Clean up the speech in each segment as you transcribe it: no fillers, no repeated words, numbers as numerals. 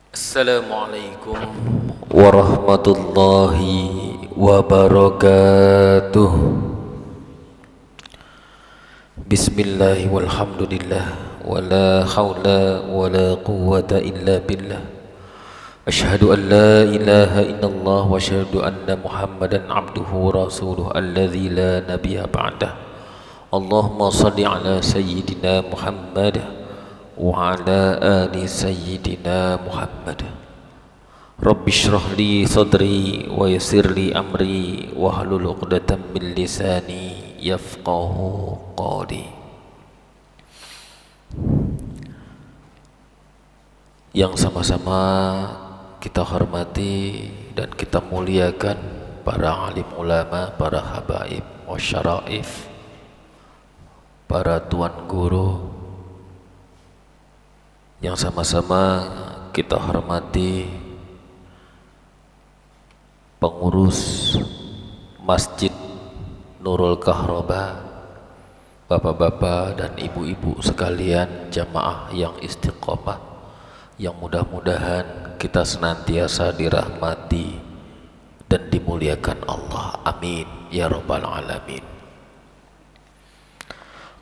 Assalamualaikum warahmatullahi wabarakatuh. Bismillahi walhamdulillah wala hawla wala quwwata illa billah. Ashhadu an la ilaha illallah wa ashhadu anna Muhammadan abduhu wa rasuluh alladzi la nabiyya ba'dah. Allahumma salli ala sayyidina Muhammad wa ala ali sayyidina Muhammad. Rabbi shrah li sadri wa yassir li amri wa hlul 'uqdatam min lisani yafqahu qawli. Yang sama-sama kita hormati dan kita muliakan para alim ulama, para habaib wa syara'if, para tuan guru. Yang sama-sama kita hormati pengurus Masjid Nurul Kahroba, bapak-bapak dan ibu-ibu sekalian, jamaah yang istiqomah, yang mudah-mudahan kita senantiasa dirahmati dan dimuliakan Allah. Amin ya rabbal alamin.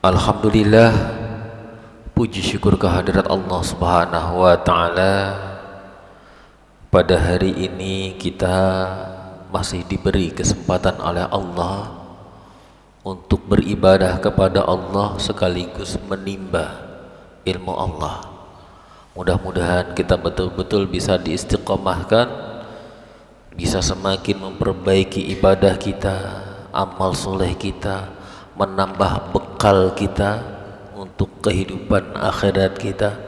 Alhamdulillah, puji syukur kehadirat Allah Subhanahu wa ta'ala. Pada hari ini kita masih diberi kesempatan oleh Allah untuk beribadah kepada Allah sekaligus menimba ilmu Allah. Mudah-mudahan kita betul-betul bisa diistiqomahkan, bisa semakin memperbaiki ibadah kita, amal soleh kita, menambah bekal kita untuk kehidupan akhirat kita,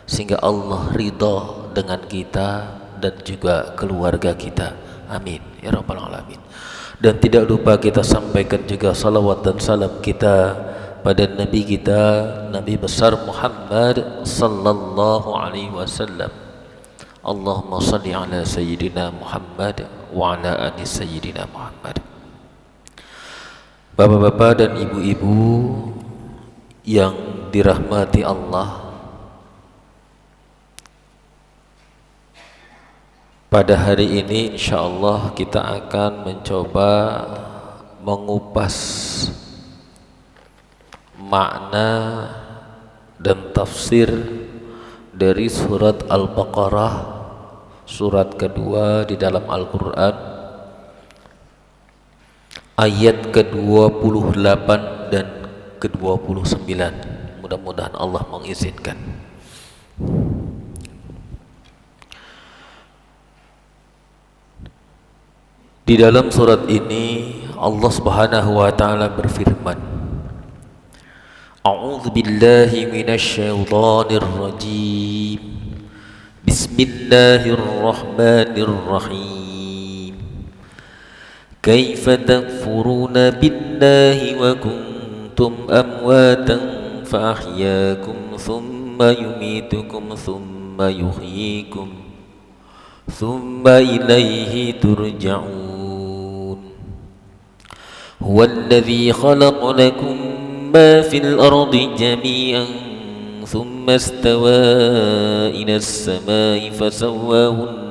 sehingga Allah ridha dengan kita dan juga keluarga kita. Amin ya rabbal alamin. Dan tidak lupa kita sampaikan juga salawat dan salam kita pada Nabi kita, Nabi besar Muhammad sallallahu alaihi wasallam. Allahumma salli ala sayyidina Muhammad wa ala ali sayyidina Muhammad. Bapak-bapak dan ibu-ibu yang dirahmati Allah, pada hari ini insyaallah kita akan mencoba mengupas makna dan tafsir dari surat Al-Baqarah, surat kedua di dalam Al-Quran, ayat ke-28 dan ke-29. Mudah-mudahan Allah mengizinkan. Di dalam surat ini Allah Subhanahu wa ta'ala berfirman, A'udzu billahi minasy syaithanir rajim. Bismillahirrahmanirrahim. Kaifa takfuruna billahi wa kuntum amwatan fa ahyaakum thumma yumitukum thumma yuhyikum thumma ilayhi turja'un. Huwallazi khalaqa lakum ما في الأرض جميعا ثم استوى إلى السماء فسواهن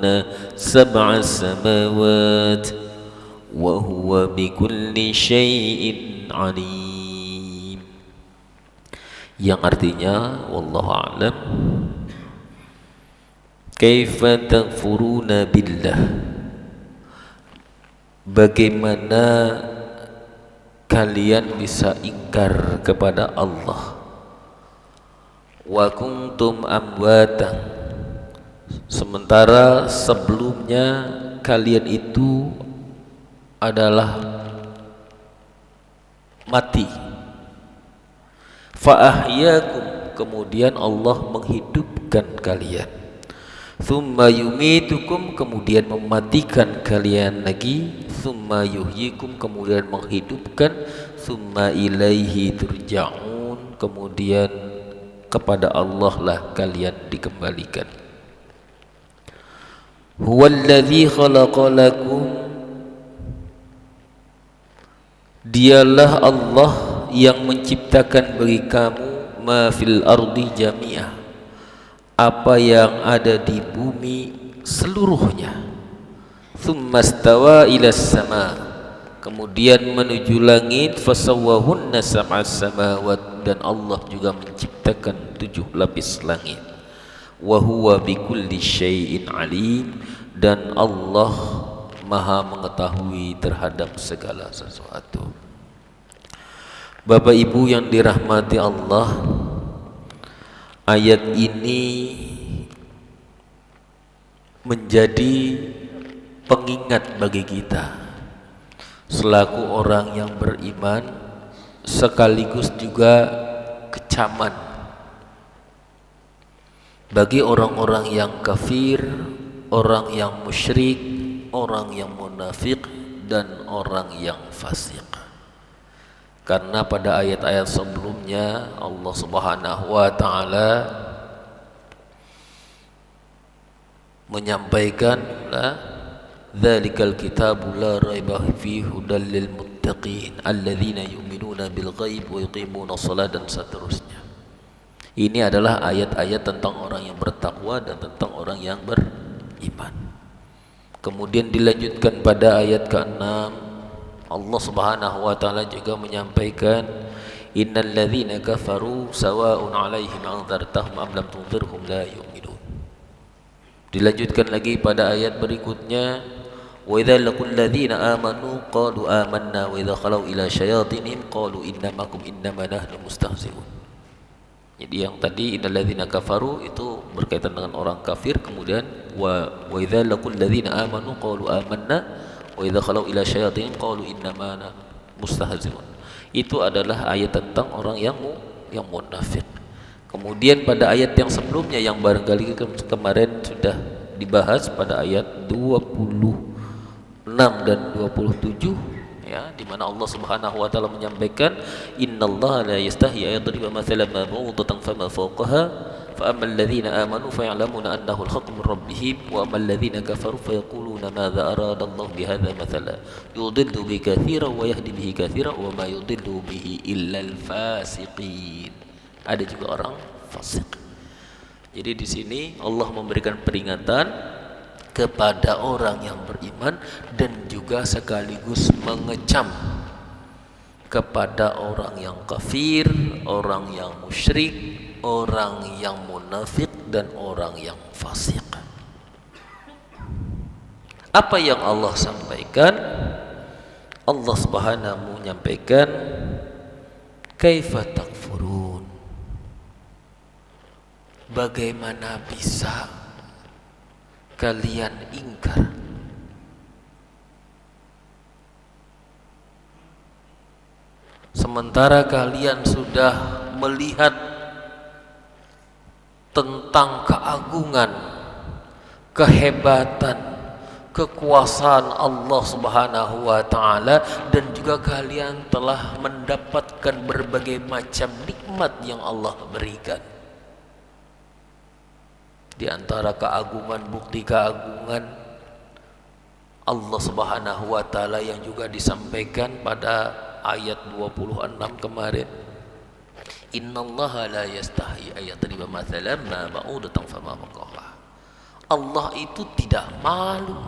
سبع سماوات وهو بكل شيء عليم. Yang artinya wallahu a'lam, kaifa takfuruna billah, bagaimana kalian bisa ingkar kepada Allah. Wa kuntum amwatan, sementara sebelumnya kalian itu adalah mati. Fa ahyaakum, kemudian Allah menghidupkan kalian. Thumma yumitukum, kemudian mematikan kalian lagi. Thumma yuhyikum, kemudian menghidupkan. Thumma ilaihi turja'un, kemudian kepada Allah lah kalian dikembalikan. Huwallazi khalaqa lakum, dialah Allah yang menciptakan bagi kamu ma fil ardi jami'ah, apa yang ada di bumi seluruhnya. Tsumma stawa ila sama, kemudian menuju langit. Fasawwahunna sab'as samawat, dan Allah juga menciptakan 7 lapis langit. Wa huwa bikulli syai'in alim, dan Allah Maha mengetahui terhadap segala sesuatu. Bapak Ibu yang dirahmati Allah, ayat ini menjadi pengingat bagi kita selaku orang yang beriman, sekaligus juga kecaman bagi orang-orang yang kafir, orang yang musyrik, orang yang munafik, dan orang yang fasik. Karena pada ayat-ayat sebelumnya Allah Subhanahu wa taala menyampaikan, dzalikal kitabu la raiba fihi hudal lil muttaqin alladzina yu'minuna bil ghaib wa yuqimuna shalah, dan seterusnya. Ini adalah ayat-ayat tentang orang yang bertakwa dan tentang orang yang beriman. Kemudian dilanjutkan pada ayat ke-6, Allah Subhanahu wa taala juga menyampaikan, innal ladzina kafaru sawa'un 'alaihim anzartahum am lam tunzirhum la yu'minun. Dilanjutkan lagi pada ayat berikutnya, wa idza laqul ladzina amanu qalu amanna wa idza khalau ila syayatinihim qalu innamakum innama nahnu mustahzi'un. Jadi yang tadi innal ladzina kafaru itu berkaitan dengan orang kafir, kemudian wa idza laqul ladzina amanu qalu amanna wa idza khalau ila syayatin qalu innama mustahzi'un. Itu adalah ayat tentang orang yang munafik. Kemudian pada ayat yang sebelumnya yang barangkali kemarin sudah dibahas pada ayat 26 dan 27, ya, di mana Allah Subhanahu wa taala menyampaikan, innallaha la yastahi ayadriba mathalan ma ba'udatan fama fawqaha fa ammal ladzina amanu fa ya'lamuna annahu al-haqqu min rabbihim wa ammal ladzina kafaru fa yaquluna madza arada Allah bihadza mathala yudillu bihi katsiran wa yahdi bihi katsiran wa ma yudillu bihi illa al-fasiqin. Ada juga orang fasik. Jadi di sini Allah memberikan peringatan kepada orang yang beriman dan juga sekaligus mengecam kepada orang yang kafir, orang yang musyrik, orang yang munafik, dan orang yang fasik. Apa yang Allah sampaikan? Allah Subhanahu menyampaikan, kaifa takfurun, bagaimana bisa kalian ingkar sementara kalian sudah melihat tentang keagungan, kehebatan, kekuasaan Allah Subhanahu wa taala, dan juga kalian telah mendapatkan berbagai macam nikmat yang Allah berikan. Di antara keagungan, bukti keagungan Allah Subhanahu wa taala yang juga disampaikan pada ayat 26 kemarin, innallaha la yastahi ayadriba mathalan ma ba'udatan fama fawqaha. Allah itu tidak malu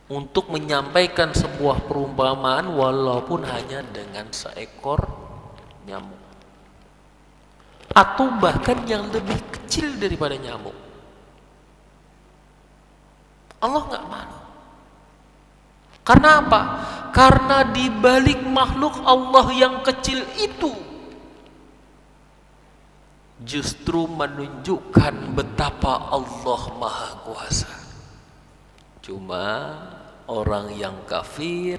untuk menyampaikan sebuah perumpamaan walaupun hanya dengan seekor nyamuk, atau bahkan yang lebih kecil daripada nyamuk. Allah nggak malu. Karena apa? Karena di balik makhluk Allah yang kecil itu justru menunjukkan betapa Allah Maha Kuasa. Cuma orang yang kafir,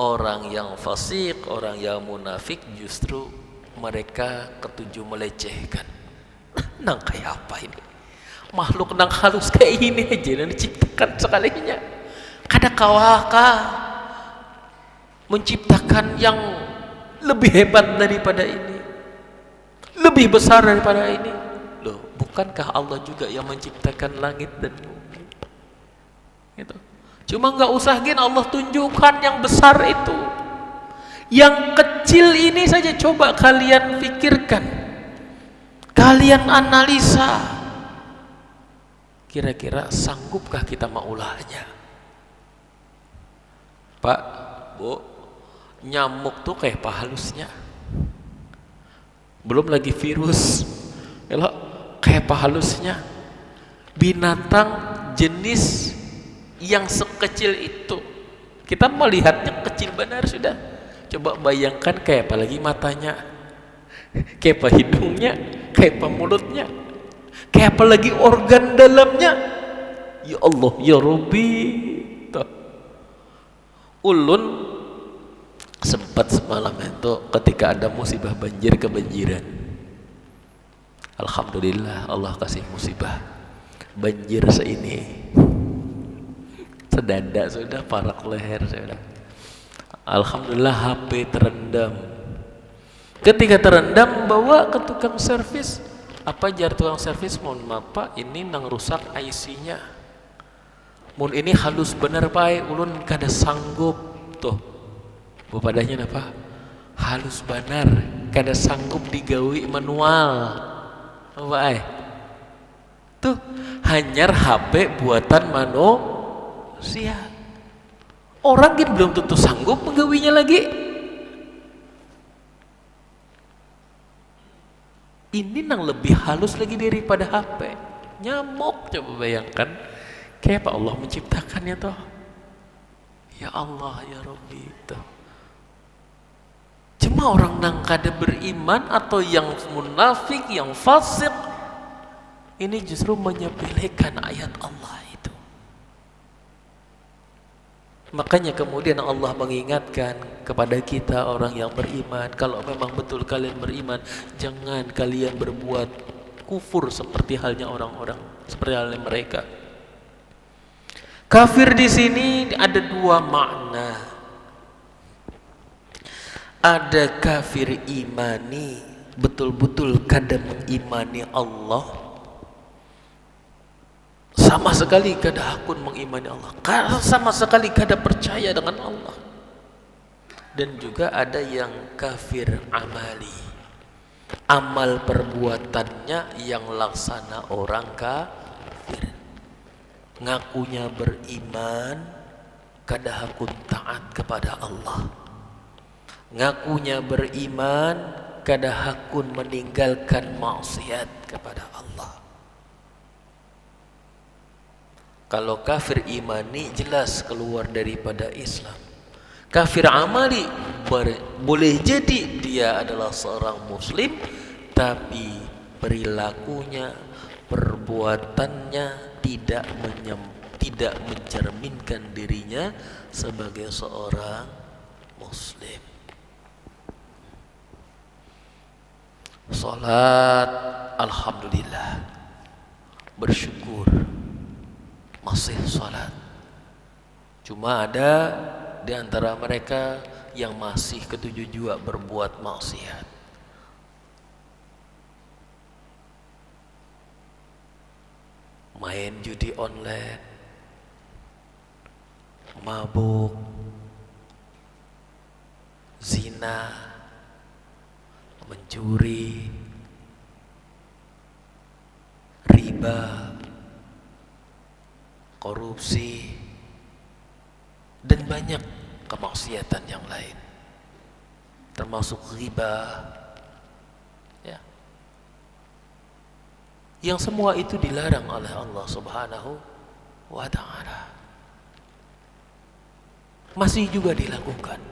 orang yang fasik, orang yang munafik justru mereka ketujuh melecehkan. Nang kayak apa ini? Makhluk nang halus kayak ini aja yang diciptakan sekalinya. Kada kawaka menciptakan yang lebih hebat daripada ini, lebih besar daripada ini. Loh, bukankah Allah juga yang menciptakan langit dan bumi? Gitu. Cuma nggak usah Allah tunjukkan yang besar itu, Yang kecil ini saja coba kalian pikirkan, kalian analisa, kira-kira sanggupkah kita maulahnya? Pak, Bu, nyamuk tuh kayak apa halusnya? Belum lagi virus, elok kayak apa halusnya? Binatang jenis yang sekecil itu, kita melihatnya kecil benar sudah. Coba bayangkan kayak apa lagi matanya, kayak apa hidungnya, kayak apa mulutnya, kayak apa lagi organ dalamnya. Ya Allah, ya Rabbi. Tuh. Ulun sempat semalam itu ketika ada musibah banjir, kebanjiran. Alhamdulillah Allah kasih musibah banjir seini, sedada sudah, parak leher sudah. Alhamdulillah HP terendam. Ketika terendam bawa ke tukang servis. Apa jar tukang servis? Mohon maaf Pak, ini nang rusak IC-nya. Mun ini halus bener Pak, ulun kada sanggup. Tuh bupadanya apa? Halus bener, kada sanggup digawi manual. Apa tuh hanyar HP buatan manusia. Orang kan belum tentu sanggup menggawinya lagi. Ini nang lebih halus lagi daripada HP. Nyamuk, coba bayangkan kayak apa Allah menciptakannya toh. Ya Allah, ya Rabbi toh. Cuma orang nang kada beriman atau yang munafik, yang fasik, ini justru menyepelekan ayat Allah itu. Makanya kemudian Allah mengingatkan kepada kita orang yang beriman, kalau memang betul kalian beriman, jangan kalian berbuat kufur seperti halnya orang-orang, seperti halnya mereka. Kafir di sini ada dua makna. Ada kafir imani, betul-betul kada mengimani Allah, sama sekali kada hakun mengimani Allah, sama sekali kada percaya dengan Allah. Dan juga ada yang kafir amali, amal perbuatannya yang laksana orang kafir, ngakunya beriman, kada hakun taat kepada Allah, ngakunya beriman, kada hakun meninggalkan maksiat kepada Allah. Kalau kafir imani jelas keluar daripada Islam. Kafir amali boleh jadi dia adalah seorang muslim, tapi perilakunya, perbuatannya tidak mencerminkan dirinya sebagai seorang muslim. Salat, alhamdulillah, bersyukur masih salat. Cuma ada di antara mereka yang masih ketujuh jua berbuat maksiat. Main judi online, mabuk, zina, mencuri, riba, korupsi, dan banyak kemaksiatan yang lain, termasuk riba, ya. Yang semua itu dilarang oleh Allah Subhanahu wa ta'ala, masih juga dilakukan.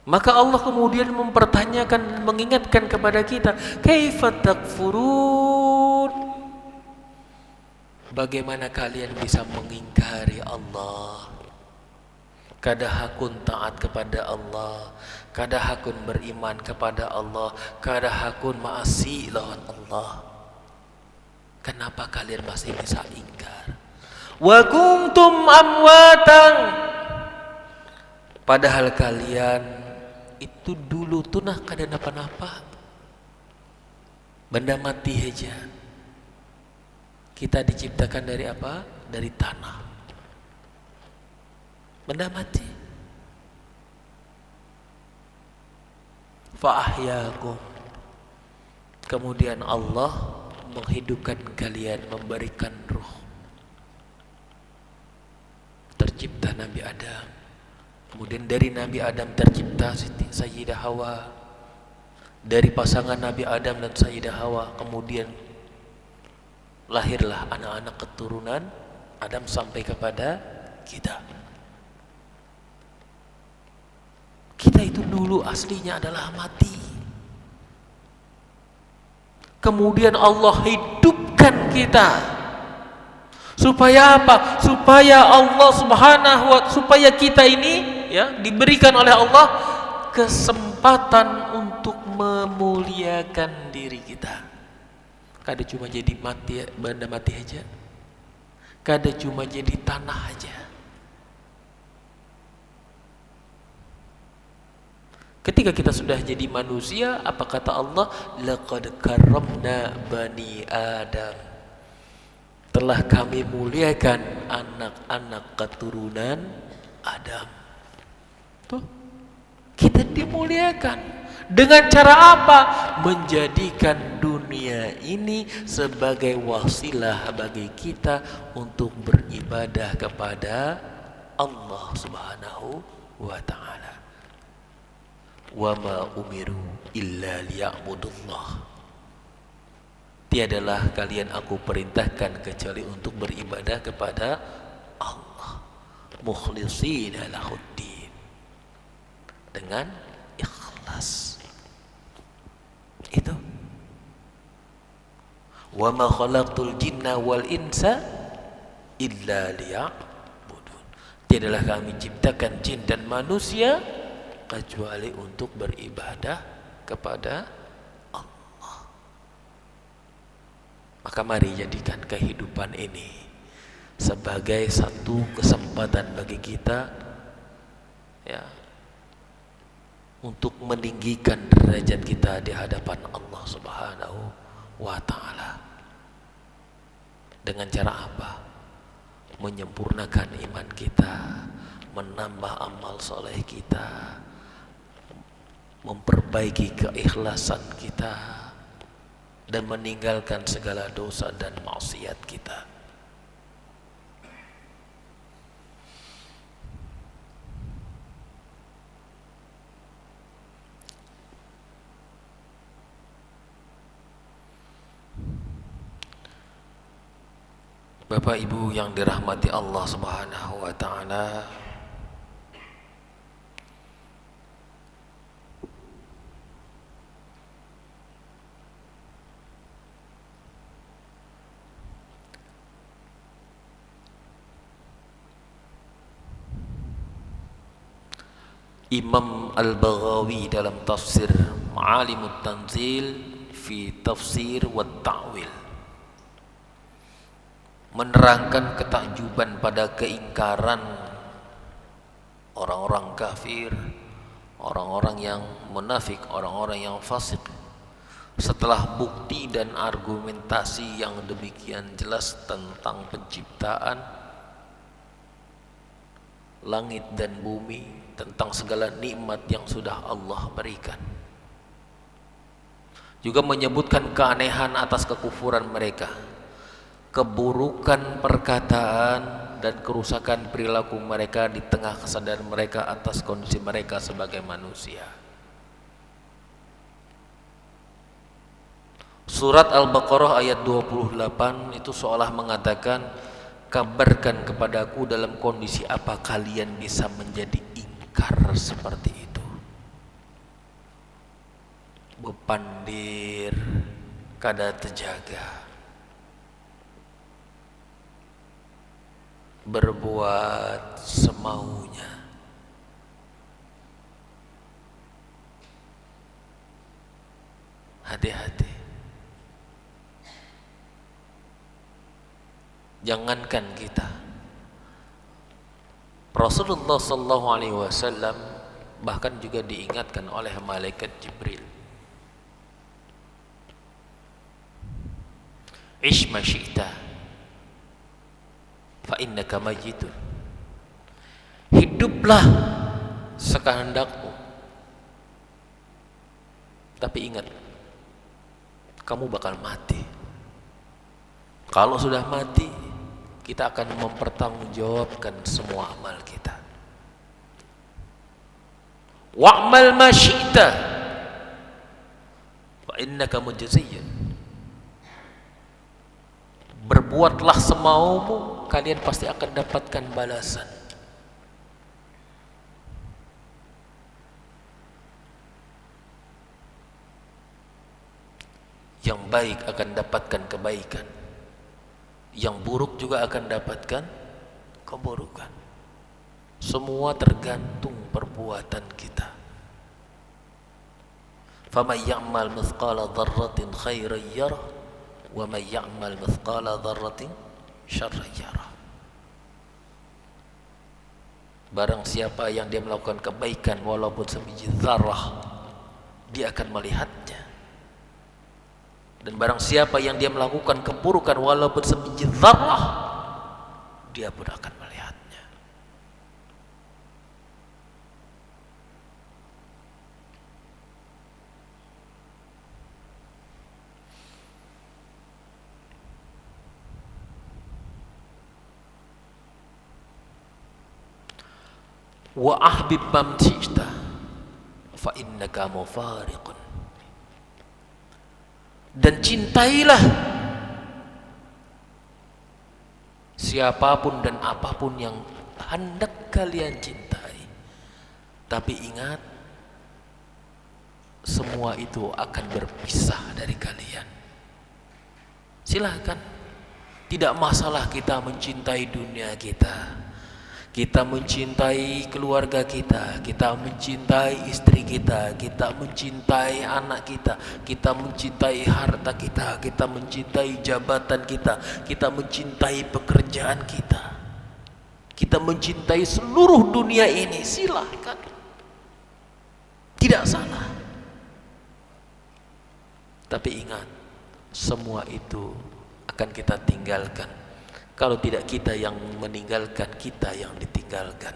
Maka Allah kemudian mempertanyakan, mengingatkan kepada kita, kaifa takfurun, bagaimana kalian bisa mengingkari Allah, kada hakun taat kepada Allah, kada hakun beriman kepada Allah, kada hakun maasi lawan Allah. Kenapa kalian masih bisa ingkar? Wa kuntum amwatan, padahal kalian itu dulu tuh nah kada napa-napa, benda mati aja. Kita diciptakan dari apa? Dari tanah. benda mati. Fa ahyakum, kemudian Allah menghidupkan kalian, memberikan ruh. Tercipta Nabi Adam, kemudian dari Nabi Adam tercipta Sayyidah Hawa. Dari pasangan Nabi Adam dan Sayyidah Hawa kemudian lahirlah anak-anak keturunan Adam sampai kepada kita. Kita itu dulu aslinya adalah mati. Kemudian Allah hidupkan kita. Supaya apa? Supaya Allah Subhanahu wa ta'ala, supaya kita ini ya diberikan oleh Allah kesempatan untuk memuliakan diri kita. Kada cuma jadi mati, benda mati aja. Kada cuma jadi tanah aja. Ketika kita sudah jadi manusia, apa kata Allah? Laqad karramna bani Adam. Telah kami muliakan anak-anak keturunan Adam. Tuh, kita dimuliakan. Dengan cara apa? Menjadikan dunia ini sebagai wasilah bagi kita untuk beribadah kepada Allah Subhanahu wa ta'ala. Wa ma umiru illa liya'budullah. Tiadalah kalian aku perintahkan kecuali untuk beribadah kepada Allah, mukhlishina lahuddin, dengan ikhlas. Itu. Wa ma khalaqtul jinna wal insa illa liya'budun. Tiadalah kami ciptakan jin dan manusia kecuali untuk beribadah kepada Allah. Maka mari jadikan kehidupan ini sebagai satu kesempatan bagi kita ya untuk meninggikan derajat kita di hadapan Allah Subhanahu wa ta'ala. Dengan cara apa? Menyempurnakan iman kita, menambah amal soleh kita, memperbaiki keikhlasan kita, dan meninggalkan segala dosa dan maksiat kita. Bapak Ibu yang dirahmati Allah Subhanahu wa ta'ala, Imam Al-Baghawi dalam tafsir Ma'alimut Tanzil fi tafsir wa ta'wil menerangkan ketakjuban pada keingkaran orang-orang kafir, orang-orang yang munafik, orang-orang yang fasik. Setelah bukti dan argumentasi yang demikian jelas tentang penciptaan langit dan bumi, tentang segala nikmat yang sudah Allah berikan, juga menyebutkan keanehan atas kekufuran mereka, keburukan perkataan dan kerusakan perilaku mereka di tengah kesadaran mereka atas kondisi mereka sebagai manusia. Surat Al-Baqarah ayat 28 itu seolah mengatakan, kabarkan kepadaku dalam kondisi apa kalian bisa menjadi ingkar seperti itu. Bepandir kada terjaga, berbuat semaunya. Hati-hati. Jangankan kita, Rasulullah sallallahu alaihi wasallam bahkan juga diingatkan oleh malaikat Jibril, ish ma syi'ta fa innaka majitun. Hiduplah sekehendakmu, tapi ingat, kamu bakal mati. Kalau sudah mati, kita akan mempertanggungjawabkan semua amal kita. Wa'mal ma syi'ta fa innaka mujzayyun. Berbuatlah semaumu, kalian pasti akan dapatkan balasan. Yang baik akan dapatkan kebaikan, yang buruk juga akan dapatkan keburukan. Semua tergantung perbuatan kita. Faman ya'mal mithqala dzarratin khairan yarah wa man ya'mal mithqala dzarratin syarran yarah. Barang siapa yang dia melakukan kebaikan walaupun sebiji zarrah, dia akan melihatnya. Dan barang siapa yang dia melakukan keburukan walaupun sebiji zarrah, dia pun akan melihatnya. Wa ahbib man syi'ta fa innaka mufariqun. Dan cintailah siapapun dan apapun yang hendak kalian cintai. Tapi ingat, semua itu akan berpisah dari kalian. Silahkan, tidak masalah kita mencintai dunia kita, kita mencintai keluarga kita, kita mencintai istri kita, kita mencintai anak kita, kita mencintai harta kita, kita mencintai jabatan kita mencintai pekerjaan kita mencintai seluruh dunia ini. Silahkan, tidak salah. Tapi ingat, semua itu akan kita tinggalkan. Kalau tidak kita yang meninggalkan, kita yang ditinggalkan.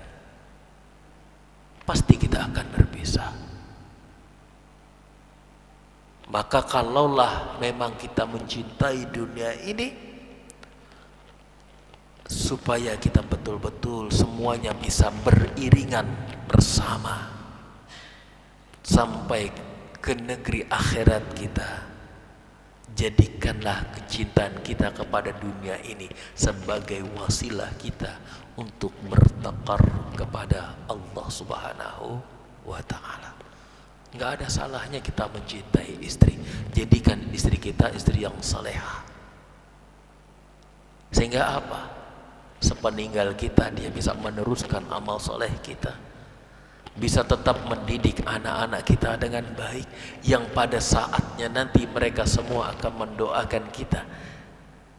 Pasti kita akan berpisah. Maka kalaulah memang kita mencintai dunia ini, supaya kita betul-betul semuanya bisa beriringan bersama sampai ke negeri akhirat kita, jadikanlah kecintaan kita kepada dunia ini sebagai wasilah kita untuk bertaqarrub kepada Allah Subhanahu wa ta'ala. Enggak ada salahnya kita mencintai istri. Jadikan istri kita istri yang salehah. Sehingga apa? Sepeninggal kita dia bisa meneruskan amal soleh kita, bisa tetap mendidik anak-anak kita dengan baik, yang pada saatnya nanti mereka semua akan mendoakan kita.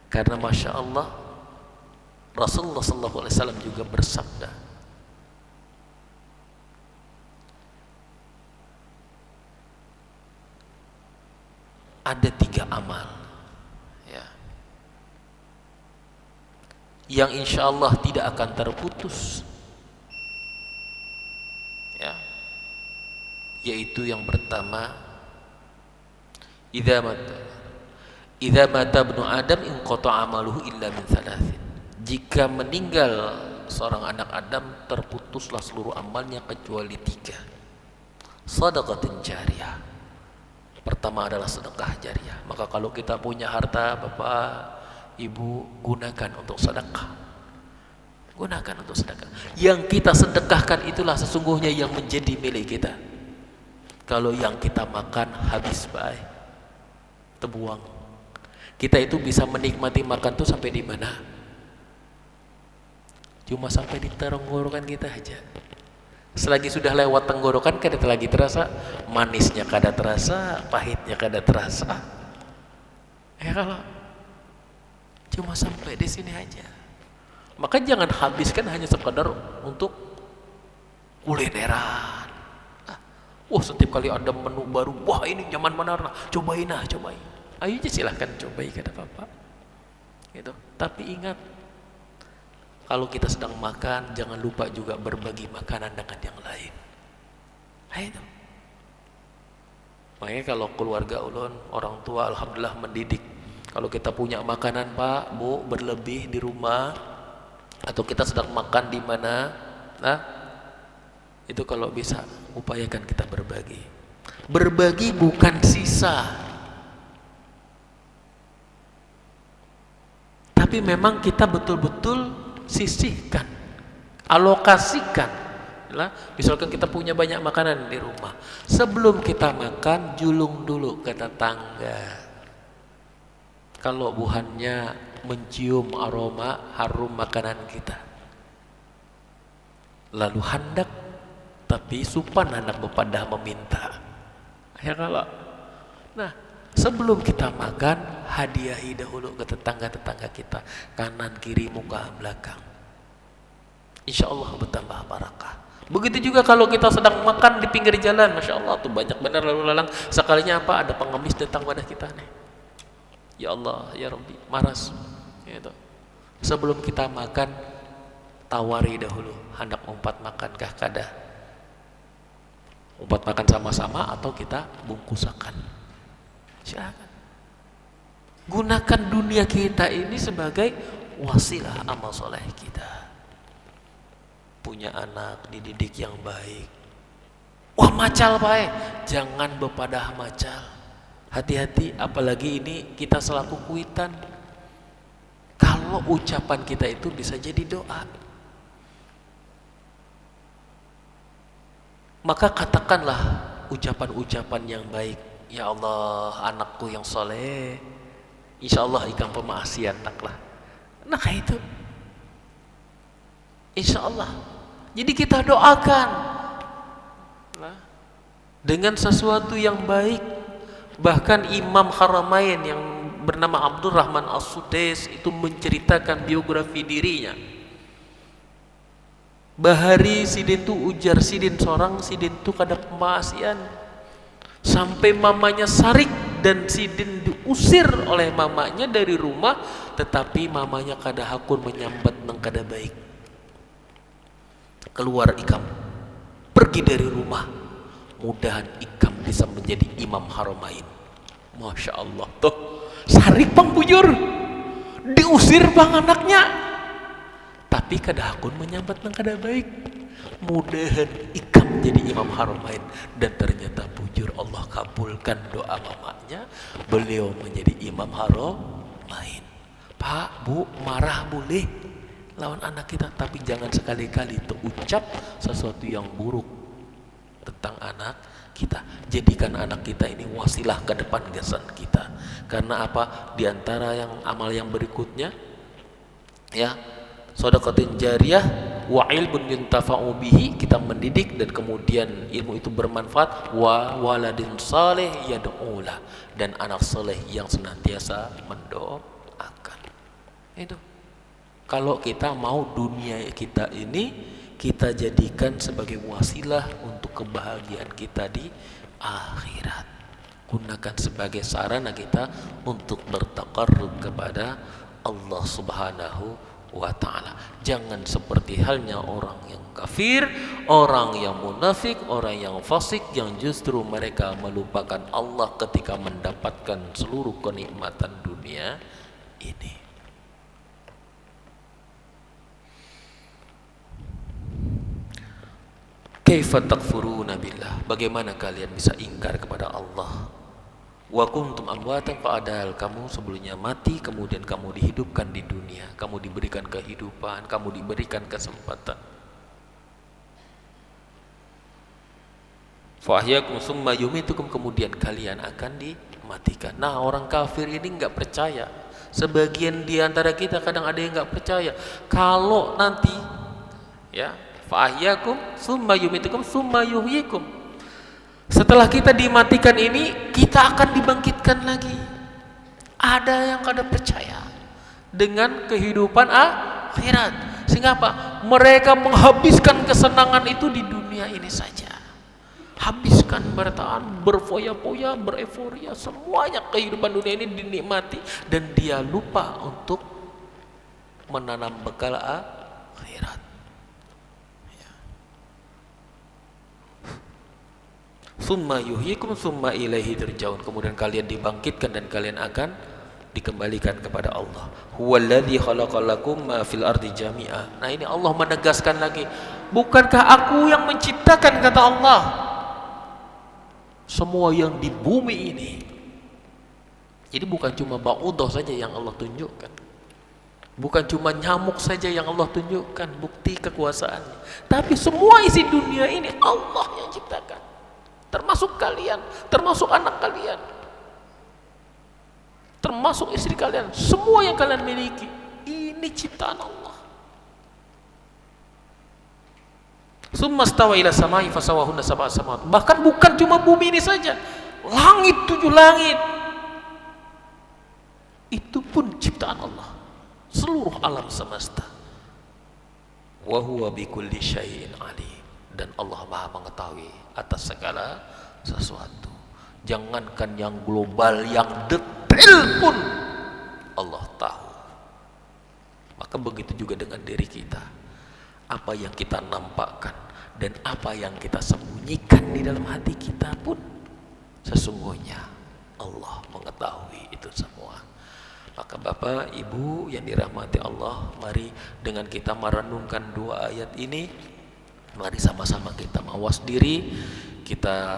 Karena Masya Allah, Rasulullah SAW juga bersabda, ada 3 amal ya, yang insya Allah tidak akan terputus, ya, yaitu yang pertama, idza mata ibnu Adam inqata amaluhu illa min thalathin. Jika meninggal seorang anak Adam, terputuslah seluruh amalnya kecuali 3. Shadaqatin jariyah. Pertama adalah sedekah jariyah. Maka kalau kita punya harta, Bapak, Ibu, gunakan untuk sedekah. Gunakan untuk sedekah. Yang kita sedekahkan itulah sesungguhnya yang menjadi milik kita. Kalau yang kita makan habis, baik, terbuang. Kita itu bisa menikmati makan tuh sampai di mana? Cuma sampai di tenggorokan kita aja. Selagi sudah lewat tenggorokan, kada lagi terasa manisnya, kada terasa pahitnya, kada terasa. Ya kalau cuma sampai di sini aja. Maka jangan habiskan hanya sekadar untuk kulineran. Wah, setiap kali ada menu baru, wah ini zaman mana, cobain. Ayo aja silahkan cobain, kata Bapak. Gitu. Tapi ingat, Kalau kita sedang makan, jangan lupa juga berbagi makanan dengan yang lain. Nah, itu. Makanya kalau keluarga ulun, orang tua alhamdulillah mendidik. Kalau kita punya makanan Pak, Bu, berlebih di rumah, atau kita sedang makan di mana, nah, itu kalau bisa upayakan kita berbagi. Berbagi bukan sisa, tapi memang kita betul-betul sisihkan, alokasikan. Misalkan kita punya banyak makanan di rumah, sebelum kita makan julung dulu ke tetangga. Kalau buhannya mencium aroma harum makanan kita, lalu hendak, tapi supan hendak bepadah meminta. Ya kalau, nah sebelum kita makan, hadiahi dahulu ke tetangga-tetangga kita, kanan kiri muka belakang. Insya Allah bertambah barakah. Begitu juga kalau kita sedang makan di pinggir jalan, masya Allah tuh banyak benar lalu lalang. Sekalinya apa, ada pengemis datang pada kita nih. Ya Allah, ya Rabbi, maras. Gitu. Sebelum kita makan, tawari dahulu, hendak umpat makankah kada? Umpat makan sama-sama atau kita bungkusakan? Silakan. Gunakan dunia kita ini sebagai wasilah amal soleh kita. Punya anak, dididik yang baik. Wah macal Pak, jangan bepadah macal. Hati-hati, apalagi ini kita selaku kuitan. Kalau ucapan kita itu bisa jadi doa, maka katakanlah ucapan-ucapan yang baik. Ya Allah, anakku yang soleh, insya Allah ikam pemaasian taklah. Nah kayak itu, insya Allah. Jadi kita doakan dengan sesuatu yang baik. Bahkan Imam Haramain yang bernama Abdurrahman As-Sudais itu menceritakan biografi dirinya. Bahari sidin tu ujar sidin sorang, sidin tu kada pemaasian, sampai mamanya sarik dan sidin diusir oleh mamanya dari rumah, tetapi mamanya kada hakun menyambat nang kada baik. Keluar ikam, pergi dari rumah, mudahan ikam bisa menjadi Imam Haramain. Masya Allah tuh, sarik bang bujur, diusir bang anaknya, tapi kada hakun menyambat nang kada baik. Mudahan ikam jadi Imam Haramain. Dan ternyata bujur Allah kabulkan doa mamanya, beliau menjadi Imam Haramain. Pak, Bu, marah boleh lawan anak kita, tapi jangan sekali-kali terucap sesuatu yang buruk tentang anak kita. Jadikan anak kita ini wasilah ke depan gasan kita. Karena apa? Di antara yang amal yang berikutnya, ya, shadaqatin jariyah wa ilmun yuntafa'u bihi, kita mendidik dan kemudian ilmu itu bermanfaat, wa waladin saleh yad'ulah, dan anak saleh yang senantiasa mendoakan. Itu. Kalau kita mau dunia kita ini kita jadikan sebagai wasilah untuk kebahagiaan kita di akhirat. Gunakan sebagai sarana kita untuk bertaqarrub kepada Allah Subhanahu wa ta'ala. Jangan seperti halnya orang yang kafir, orang yang munafik, orang yang fasik, yang justru mereka melupakan Allah ketika mendapatkan seluruh kenikmatan dunia ini. Kaifa takfuruna billah, bagaimana kalian bisa ingkar kepada Allah? Wa kuntum amwatan, padahal kamu sebelumnya mati, kemudian kamu dihidupkan di dunia, kamu diberikan kehidupan, kamu diberikan kesempatan. Fa ahyakum summa yumitukum, kemudian kalian akan dimatikan. Nah, orang kafir ini enggak percaya. Sebagian di antara kita kadang ada yang enggak percaya kalau nanti, ya, fa ahyakum summa yumitukum summa yuhyikum, setelah kita dimatikan ini kita akan dibangkitkan lagi. Ada yang kada percaya dengan kehidupan akhirat, sehingga apa? Mereka menghabiskan kesenangan itu di dunia ini saja. Habiskan bertahan, berfoya-foya, bereforia, semuanya kehidupan dunia ini dinikmati, dan dia lupa untuk menanam bekal akhirat. Ya. Tsumma yuhyikum tsumma ilaihi turja'un. Kemudian kalian dibangkitkan dan kalian akan dikembalikan kepada Allah. Huwallazi khalaqalakum ma fil ardi jami'a. Nah, ini Allah menegaskan lagi, bukankah aku yang menciptakan, kata Allah, semua yang di bumi ini. Jadi bukan cuma ba'udah saja yang Allah tunjukkan, bukan cuma nyamuk saja yang Allah tunjukkan bukti kekuasaannya, tapi semua isi dunia ini Allah yang ciptakan, termasuk kalian, termasuk anak kalian, termasuk istri kalian, semua yang kalian miliki ini ciptaan Allah. Summa stawa ila samai fasawahunna sab'a samawat. Bahkan bukan cuma bumi ini saja, langit, 7 langit itu pun ciptaan Allah, seluruh alam semesta. Wa huwa bikulli syai'in alim. Dan Allah Maha mengetahui atas segala sesuatu. Jangankan yang global, yang detail pun Allah tahu. Maka begitu juga dengan diri kita. Apa yang kita nampakkan dan apa yang kita sembunyikan di dalam hati kita pun sesungguhnya Allah mengetahui itu semua. Maka Bapak Ibu yang dirahmati Allah, mari dengan kita merenungkan 2 ayat ini, mari sama-sama kita mawas diri, kita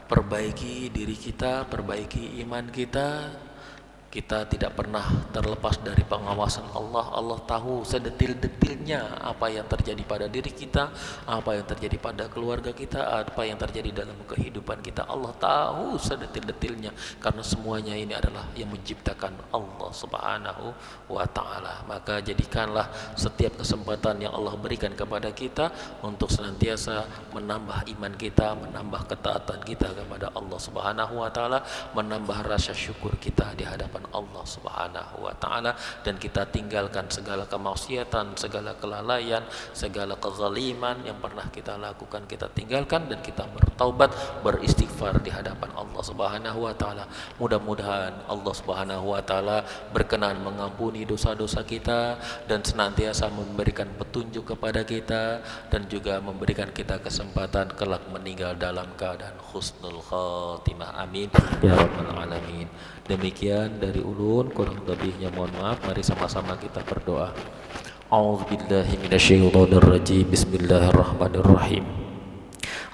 perbaiki diri kita, perbaiki iman kita. Kita tidak pernah terlepas dari pengawasan Allah. Allah tahu sedetil-detilnya apa yang terjadi pada diri kita, apa yang terjadi pada keluarga kita, apa yang terjadi dalam kehidupan kita. Allah tahu sedetil-detilnya, karena semuanya ini adalah yang menciptakan Allah Subhanahu wa ta'ala. Maka jadikanlah setiap kesempatan yang Allah berikan kepada kita untuk senantiasa menambah iman kita, menambah ketaatan kita kepada Allah Subhanahu wa ta'ala, menambah rasa syukur kita di hadapan Allah Subhanahu wa ta'ala, dan kita tinggalkan segala kemaksiatan, segala kelalaian, segala kezaliman yang pernah kita lakukan, kita tinggalkan, dan kita bertaubat, beristighfar di hadapan Allah Subhanahu wa ta'ala. Mudah-mudahan Allah Subhanahu wa ta'ala berkenan mengampuni dosa-dosa kita dan senantiasa memberikan petunjuk kepada kita, dan juga memberikan kita kesempatan kelak meninggal dalam keadaan husnul khatimah. Amin ya rabbal alamin. Demikian dari ulun, kurang lebihnya mohon maaf. Mari sama-sama kita berdoa. A'udzubillahi minasyaitonir rajim. Bismillahirrahmanirrahim.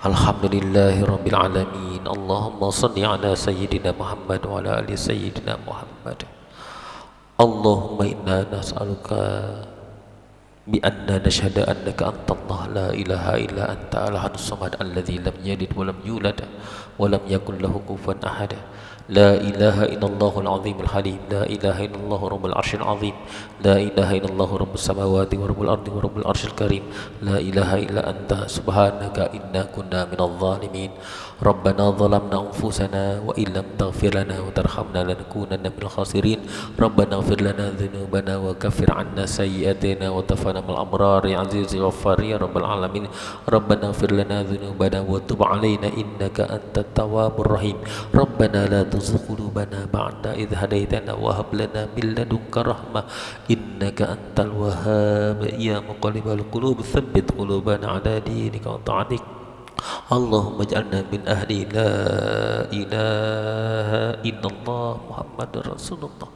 Alhamdulillahirabbil alamin. Allahumma shalli ala sayyidina Muhammad wa ala ali sayyidina Muhammad. Allahumma inna nas'aluka bi anna nashhadu annaka antallah la ilaha illa anta al-ahadus samad alladzi lam yalid wa lam yulad wa lam yakul lahu kufuwan ahad. لا إله إلا الله العظيم الحليم. لا إله إلا الله رب العرش العظيم. لا إله إلا الله رب السماوات ورب الأرض ورب العرش الكريم. لا إله إلا أنت سبحانك إنا كنا من الظالمين. ربنا ظلمنا أنفسنا وإن لم تغفر لنا وترحمنا لنكونن من الخاسرين. ربنا اغفر لنا ذنوبنا وكفر عنا سيئاتنا وتوفنا مع الأبرار يا عزيز غفار يا رب العالمين. ربنا اغفر لنا ذنوبنا وتب علينا إنك أنت التواب الرحيم. ربنا لا تزغ قلوبنا بعد إذ هديتنا وهب لنا من لدنك رحمة إنك أنت الوهاب. يا مقلب القلوب ثبت قلوبنا على دينك وطاعتك. اللهم اجعلنا من أهل لا إله إلا الله محمد رسول الله.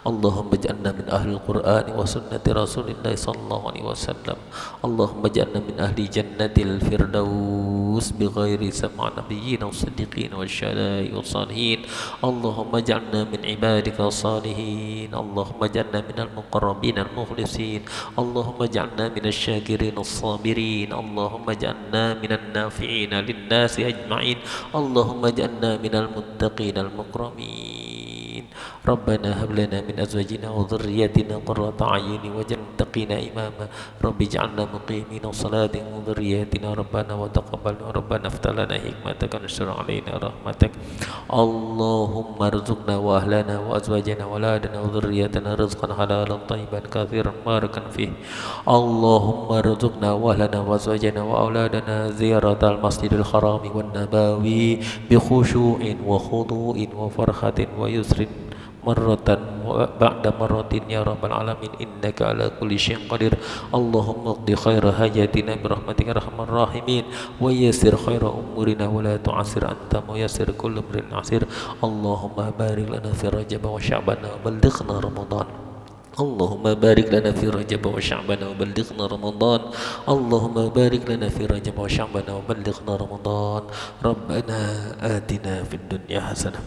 اللهم اجعلنا من أهل القرآن وسنة رسول الله صلى الله عليه وسلم. اللهم اجعلنا من أهل جنة الفردوس بغير سمع نبيين والصديقين والشهداء والصالحين. اللهم اجعلنا من عبادك الصالحين. اللهم اجعلنا من المقربين المخلصين. اللهم اجعلنا من الشاكرين الصابرين. اللهم اجعلنا من النافعين للناس أجمعين. اللهم اجعلنا من المتقين المكرمين. ربنا هب لنا من أزواجنا وذرياتنا قرة أعين واجعلنا للمتقين إماما. رب اجعلنا مقيمين الصلاة وذرياتنا ربنا وتقبلنا. ربنا افتح لنا حكمتك وانشر علينا رحمتك. اللهم ارزقنا وأهلنا وأزواجنا وأولادنا وذرياتنا رزقا حلالا طيبا كثيرا باركا فيه. اللهم ارزقنا وأهلنا وأزواجنا وأولادنا زيارة المسجد الحرام والنبوي بخشوع وخضوع وفرحة ويسر marratan ba'da marratin ya rabbal alamin innaka ala kulli syai'in qadir. Allahumma qdi khaira hajatina bi rahmatika arhamar rahimin wa yassir khaira umurina wa la tu'assir anta muyassir kullu amrin asir. Allahumma barik lana fi rajab wa sya'ban wa ballighna ramadan. Allahumma barik lana fi rajab wa sya'ban wa ballighna ramadan. Allahumma barik lana fi rajab wa sya'ban wa ballighna ramadan. Rabbana atina fid dunya hasanah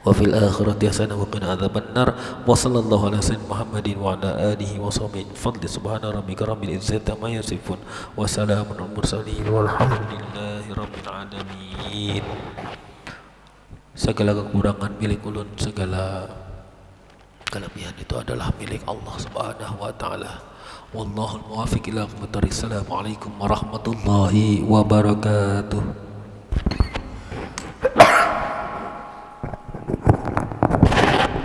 wa fil akhirati hasanah wa qina adzabannar. Wa sallallahu ala sayyidina Muhammadin wa ala alihi wa sahbihi fadli subhana rabbika rabbil izzati amma yasifun wa salamun al mursalin walhamdulillahi rabbil alamin. Segala kekurangan milik ulun, segala kelebihan itu adalah milik Allah Subhanahu wa taala. Wallahul muwaffiq ila aqwamit thoriq. Assalamualaikum warahmatullahi wabarakatuh.